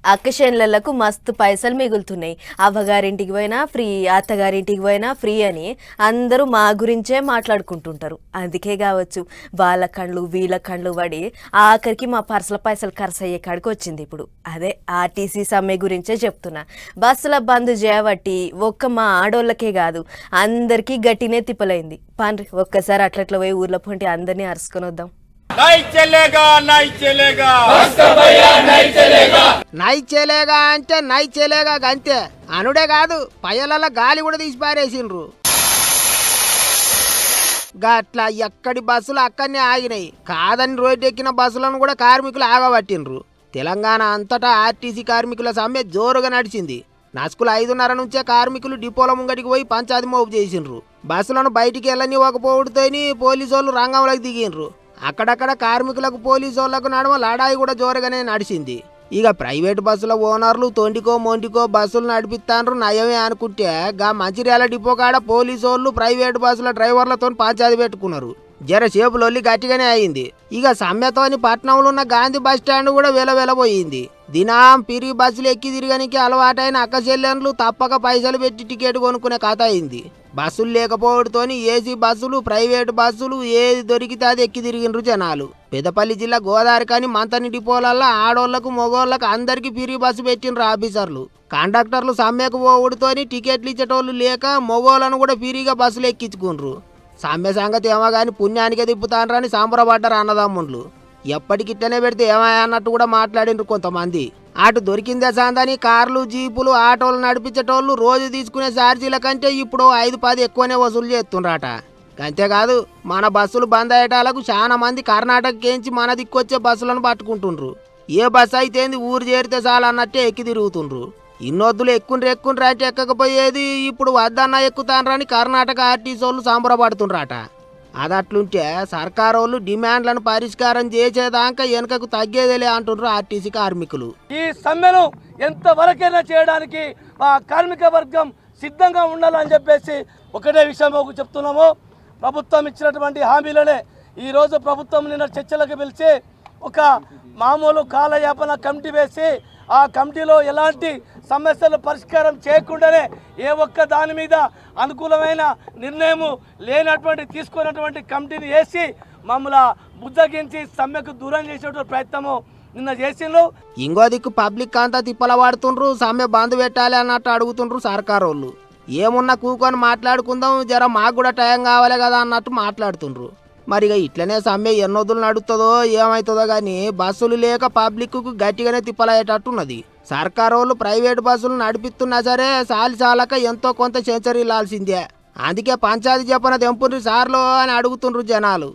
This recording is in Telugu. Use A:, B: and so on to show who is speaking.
A: అక్కశేన్లకు మస్తు పైసలు మిగులుతున్నాయి. అవ్వగారింటికి పోయినా ఫ్రీ, అత్తగారింటికి పోయినా ఫ్రీ అని అందరూ మా గురించే మాట్లాడుకుంటుంటారు. అందుకే కావచ్చు వాళ్ళ కళ్ళు వీళ్ళ కళ్ళు పడి ఆఖరికి మా పర్సల పైసలు ఖర్చు అయ్యే కాడికి వచ్చింది. ఇప్పుడు అదే ఆర్టీసీ సమ్మె గురించే చెప్తున్నా. బస్సుల బంద్ చేయబట్టి ఒక్క మా ఆడోళ్ళకే కాదు అందరికీ గట్టినే తిప్పలైంది. పాండ్రి ఒక్కసారి అట్లట్ల పోయి ఊర్లో పొంటి అందరినీ అరుసుకొని వద్దాం.
B: नहीं चलेगा नहीं चलेगा
C: నై చెలేగా అంటే నై చెలేగా అంతే అనుడే కాదు, పయ్యల గాలి కూడా తీసి పారేసిండ్రు. గట్లా ఎక్కడి బస్సులు అక్కడనే ఆగినాయి. కాదని రోడ్డు ఎక్కిన బస్సులను కూడా కార్మికులు ఆగబట్టిండ్రు. తెలంగాణ అంతటా ఆర్టీసీ కార్మికుల సమ్మె జోరుగా నడిచింది. నస్కులు 5:30 నుంచే కార్మికులు డిపోల ముంగటికి పోయి పంచాది మోపు చేసిండ్రు. బస్సులను బయటికి వెళ్ళనివ్వకపోవడంతోని పోలీసు వాళ్ళు రంగంలోకి దిగిండ్రు. అక్కడక్కడ కార్మికులకు పోలీసు వాళ్లకు నడుమ లడాయి కూడా జోరుగానే నడిచింది. ఇక ప్రైవేటు బస్సుల ఓనర్లు తొండికో మొండికో బస్సులు నడిపిస్తాండ్రు నయమే అనుకుంటే గా మంచిర్యాల డిపో కాడ పోలీసు వాళ్ళు ప్రైవేటు బస్సుల డ్రైవర్లతో పంచాది పెట్టుకున్నారు. జర సేపులొల్లి గట్టిగానే అయింది. ఇక సమ్మెతోని పట్నంలో ఉన్న గాంధీ బస్ స్టాండ్ కూడా వెలవెలబోయింది. దినాం పిరిగి బస్సులు ఎక్కి తిరగనికి అలవాటైన అక్కచెల్లెన్లు తప్పక పైసలు పెట్టి టికెట్ కొనుక్కునే కథ అయింది. బస్సులు లేకపోవడంతోని ఏసీ బస్సులు ప్రైవేటు బస్సులు ఏది దొరికితే అది ఎక్కి తిరిగిండ్రు జనాలు. పెద్దపల్లి జిల్లా గోదావరి కానీ మంతని డిపోలల్లో ఆడోళ్లకు మగోళ్లకు అందరికీ పిరిగి బస్సు పెట్టిండ్రు ఆఫీసర్లు. కండక్టర్లు సమ్మెకు పోవడంతోని టికెట్లు ఇచ్చేటోళ్ళు లేక మగోళ్లను కూడా పిరిగా బస్సులు ఎక్కించుకుండ్రు. సమ్మె సంగతి ఏమో కానీ పుణ్యానికే తిప్పుతాండ్రని సంబరపడ్డారు అన్నదమ్ముళ్ళు. ఎప్పటికిట్టనే పెడితే ఏమయ్యా అన్నట్టు కూడా మాట్లాడిండ్రు కొంతమంది. అటు దొరికిందే సాందని కార్లు జీపులు ఆటోలు నడిపించేటోళ్ళు రోజు తీసుకునే ఛార్జీల కంటే ఇప్పుడు 5-10 ఎక్కువనే వసూలు చేస్తుండ్రట. అంతేకాదు మన బస్సులు బంద్ అయ్యేటాలకు చాలా మంది కర్ణాటకకేంచి మన దిక్కొచ్చే బస్సులను పట్టుకుంటుండ్రు. ఏ బస్సు అయితేంది ఊరు చేరితే చాలన్నట్టే ఎక్కి తిరుగుతుండ్రు. ఇన్నొద్దులు ఎక్కుండ్రు అంటే ఎక్కకపోయేది ఇప్పుడు వద్దన్నా ఎక్కుతాన్రని కర్ణాటక ఆర్టీసీ వాళ్ళు సంబరపడుతుండ్రట. అదట్లుంటే సర్కారు వాళ్ళు డిమాండ్లను పరిష్కారం చేసేదాకా వెనుకకు తగ్గేదేలే అంటుండ్రు ఆర్టీసీ కార్మికులు.
D: ఈ సమ్మెను ఎంతవరకైనా చేయడానికి ఆ కార్మిక వర్గం సిద్ధంగా ఉండాలని చెప్పేసి ఒకటే విషయం చెప్తున్నాము. ప్రభుత్వం ఇచ్చినటువంటి హామీలనే ఈరోజు ప్రభుత్వం నిన్న చర్చలకు పిలిచి ఒక మామూలు కాలయాపన కమిటీ వేసి ఆ కమిటీలో ఎలాంటి సమస్యలు పరిష్కారం చేయకుండానే ఏ ఒక్క దాని మీద అనుకూలమైన నిర్ణయం లేనటువంటి తీసుకున్నటువంటి కమిటీని వేసి మమ్మల్ని బుద్ధగించి సమ్మెకు దూరం చేసేటువంటి ప్రయత్నము నిన్న చేసిండ్రు.
C: ఇంకో దిక్కు పబ్లిక్ అంతా తిప్పల పడుతుండ్రు. సమ్మె బంద్ పెట్టాలి అన్నట్టు అడుగుతుండ్రు సర్కారు వాళ్ళు. ఏమున్నా కూకొని మాట్లాడుకుందాం, జర మాకు కూడా టైం కావాలి కదా అన్నట్టు మాట్లాడుతుండ్రు. మరిగా ఇట్లనే సమ్మె ఎన్నొద్దులు నడుస్తుందో ఏమవుతుందో కానీ బస్సులు లేక పబ్లిక్ కు గట్టిగానే తిప్పలయ్యేటట్టున్నది. సర్కారు వాళ్ళు ప్రైవేటు బస్సులు నడిపిస్తున్నా సరే చాలక ఎంతో కొంత సెంచరీ లాల్సిందే. అందుకే పంచాయతీ చెప్పన తెంపుండ్రి సార్లు అని అడుగుతుండ్రు జనాలు.